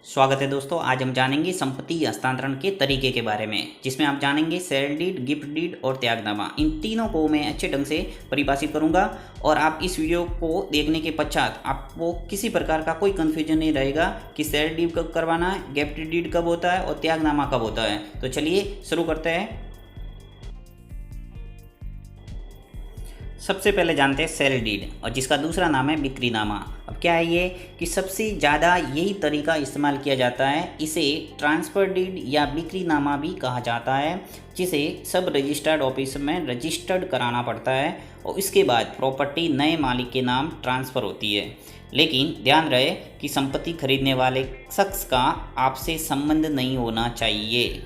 स्वागत है दोस्तों। आज हम जानेंगे संपत्ति हस्तांतरण के तरीके के बारे में, जिसमें आप जानेंगे सेल डीड, गिफ्ट डीड और त्यागनामा। इन तीनों को मैं अच्छे ढंग से परिभाषित करूंगा और आप इस वीडियो को देखने के पश्चात आपको किसी प्रकार का कोई कन्फ्यूजन नहीं रहेगा कि सेल डीड कब करवाना है, गिफ्ट डीड कब होता है और त्यागनामा कब होता है। तो चलिए शुरू करते हैं। सबसे पहले जानते हैं सेल डीड, और जिसका दूसरा नाम है बिक्रीनामा। अब क्या है ये कि सबसे ज़्यादा यही तरीका इस्तेमाल किया जाता है। इसे ट्रांसफ़र डीड या बिक्रीनामा भी कहा जाता है, जिसे सब रजिस्टर्ड ऑफिस में रजिस्टर्ड कराना पड़ता है और इसके बाद प्रॉपर्टी नए मालिक के नाम ट्रांसफ़र होती है। लेकिन ध्यान रहे कि संपत्ति खरीदने वाले शख्स का आपसे संबंध नहीं होना चाहिए।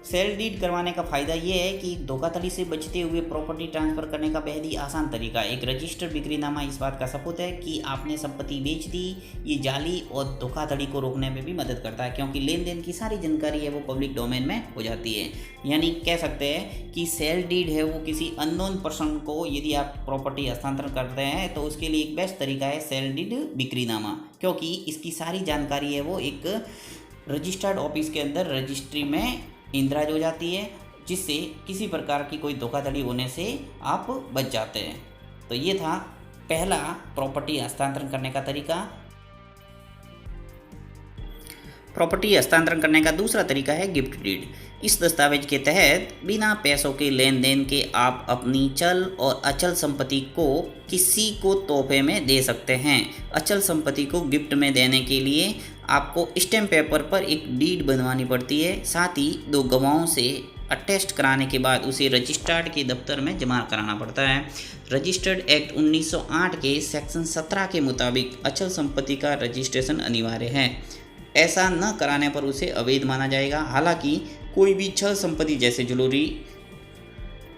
सेल डीड करवाने का फ़ायदा ये है कि धोखाधड़ी से बचते हुए प्रॉपर्टी ट्रांसफ़र करने का बेहद ही आसान तरीका। एक रजिस्टर्ड बिक्रीनामा इस बात का सबूत है कि आपने संपत्ति बेच दी। ये जाली और धोखाधड़ी को रोकने में भी मदद करता है, क्योंकि लेन देन की सारी जानकारी है वो पब्लिक डोमेन में हो जाती है। यानी कह सकते हैं कि सेल डीड है वो किसी अननोन पर्सन को यदि आप प्रॉपर्टी हस्तांतरण करते हैं तो उसके लिए एक बेस्ट तरीका है सेल डीड बिक्रीनामा, क्योंकि इसकी सारी जानकारी है वो एक रजिस्टर्ड ऑफिस के अंदर रजिस्ट्री में इंदराज हो जाती है, जिससे किसी प्रकार की कोई धोखाधड़ी होने से आप बच जाते हैं। तो ये था पहला प्रॉपर्टी हस्तांतरण करने का तरीका। प्रॉपर्टी हस्तांतरण करने का दूसरा तरीका है गिफ्ट डीड। इस दस्तावेज के तहत बिना पैसों के लेन देन के आप अपनी चल और अचल संपत्ति को किसी को तोहफे में दे सकते हैं। अचल संपत्ति को गिफ्ट में देने के लिए आपको स्टैम्प पेपर पर एक डीड बनवानी पड़ती है, साथ ही 2 गवाहों से अटेस्ट कराने के बाद उसे रजिस्ट्रार्ड के दफ्तर में जमा कराना पड़ता है। रजिस्टर्ड एक्ट 1908 के सेक्शन 17 के मुताबिक अचल संपत्ति का रजिस्ट्रेशन अनिवार्य है। ऐसा न कराने पर उसे अवैध माना जाएगा। हालांकि कोई भी चल संपत्ति जैसे ज्वेलरी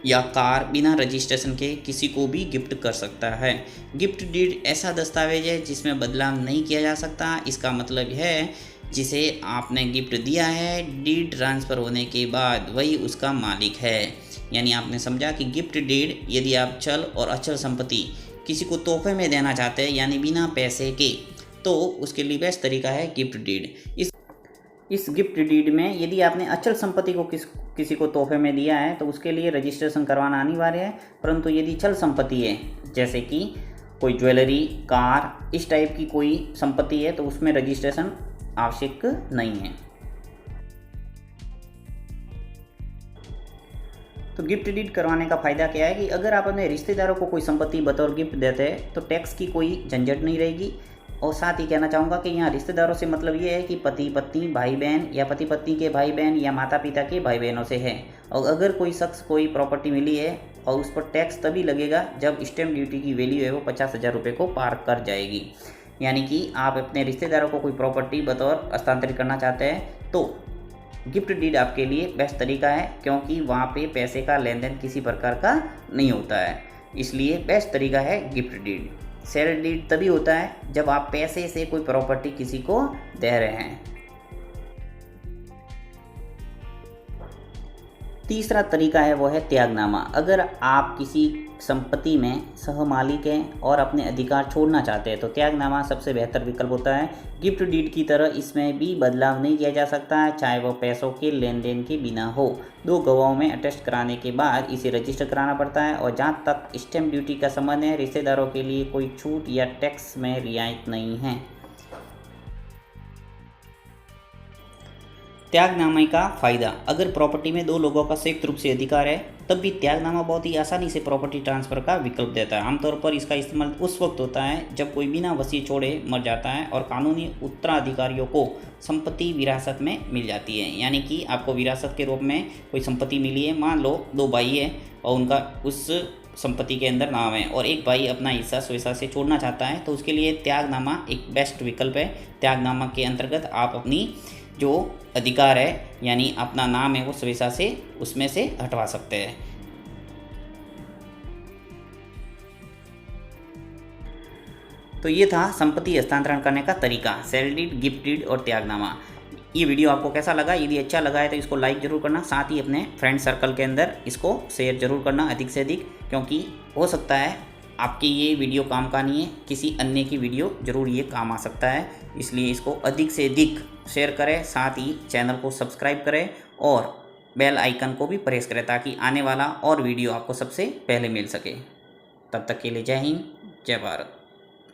या कार बिना रजिस्ट्रेशन के किसी को भी गिफ्ट कर सकता है। गिफ्ट डीड ऐसा दस्तावेज है जिसमें बदलाव नहीं किया जा सकता। इसका मतलब है जिसे आपने गिफ्ट दिया है, डीड ट्रांसफ़र होने के बाद वही उसका मालिक है। यानी आपने समझा कि गिफ्ट डीड यदि आप चल और अचल संपत्ति किसी को तोहफे में देना चाहते हैं, यानी बिना पैसे के, तो उसके लिए बेस्ट तरीका है गिफ्ट डीड। इस गिफ्ट डीड में यदि आपने अचल संपत्ति को किसी को तोहफे में दिया है तो उसके लिए रजिस्ट्रेशन करवाना अनिवार्य है, परंतु यदि चल संपत्ति है जैसे कि कोई ज्वेलरी, कार, इस टाइप की कोई संपत्ति है तो उसमें रजिस्ट्रेशन आवश्यक नहीं है। तो गिफ्ट डीड करवाने का फ़ायदा क्या है कि अगर आप अपने रिश्तेदारों को कोई संपत्ति बतौर गिफ्ट देते हैं तो टैक्स की कोई झंझट नहीं रहेगी। और साथ ही कहना चाहूँगा कि यहाँ रिश्तेदारों से मतलब ये है कि पति पत्नी, भाई बहन, या पति पत्नी के भाई बहन, या माता पिता के भाई बहनों से है। और अगर कोई शख्स कोई प्रॉपर्टी मिली है और उस पर टैक्स तभी लगेगा जब स्टैम्प ड्यूटी की वैल्यू है वो 50,000 रुपये को पार कर जाएगी। यानी कि आप अपने रिश्तेदारों को कोई प्रॉपर्टी बतौर हस्तांतरित करना चाहते हैं तो गिफ्ट डीड आपके लिए बेस्ट तरीका है, क्योंकि वहाँ पे पैसे का लेन देन किसी प्रकार का नहीं होता है। इसलिए बेस्ट तरीका है गिफ्ट डीड। सेल डीड तभी होता है जब आप पैसे से कोई प्रॉपर्टी किसी को दे रहे हैं। तीसरा तरीका है वो है त्यागनामा। अगर आप किसी संपत्ति में सहमालिक हैं और अपने अधिकार छोड़ना चाहते हैं तो त्यागनामा सबसे बेहतर विकल्प होता है। गिफ्ट डीड की तरह इसमें भी बदलाव नहीं किया जा सकता है, चाहे वह पैसों के लेन देन के बिना हो। 2 गवाहों में अटेस्ट कराने के बाद इसे रजिस्टर कराना पड़ता है। और जहाँ तक स्टैम्प ड्यूटी का संबंध है, रिश्तेदारों के लिए कोई छूट या टैक्स में रियायत नहीं है। त्यागनामे का फ़ायदा, अगर प्रॉपर्टी में 2 लोगों का संयुक्त रूप से अधिकार है तब भी त्यागनामा बहुत ही आसानी से प्रॉपर्टी ट्रांसफ़र का विकल्प देता है। आमतौर पर इसका इस्तेमाल उस वक्त होता है जब कोई बिना वसीयत छोड़े मर जाता है और कानूनी उत्तराधिकारियों को संपत्ति विरासत में मिल जाती है। यानी कि आपको विरासत के रूप में कोई संपत्ति मिली है, मान लो 2 भाई है और उनका उस संपत्ति के अंदर नाम है और एक भाई अपना हिस्सा स्वेच्छा से छोड़ना चाहता है, तो उसके लिए त्यागनामा एक बेस्ट विकल्प है। त्यागनामा के अंतर्गत आप अपनी जो अधिकार है, यानी अपना नाम है वो स्वेच्छा से उसमें से हटवा सकते हैं। तो ये था संपत्ति हस्तांतरण करने का तरीका, सेल डीड, गिफ्ट डीड और त्यागनामा। ये वीडियो आपको कैसा लगा? यदि अच्छा लगा है तो इसको लाइक ज़रूर करना, साथ ही अपने फ्रेंड सर्कल के अंदर इसको शेयर ज़रूर करना अधिक से अधिक, क्योंकि हो सकता है आपकी ये वीडियो काम का नहीं है, किसी अन्य की वीडियो ज़रूर ये काम आ सकता है, इसलिए इसको अधिक से अधिक शेयर करें, साथ ही चैनल को सब्सक्राइब करें और बेल आइकन को भी प्रेस करें ताकि आने वाला और वीडियो आपको सबसे पहले मिल सके। तब तक के लिए जय हिंद, जय भारत।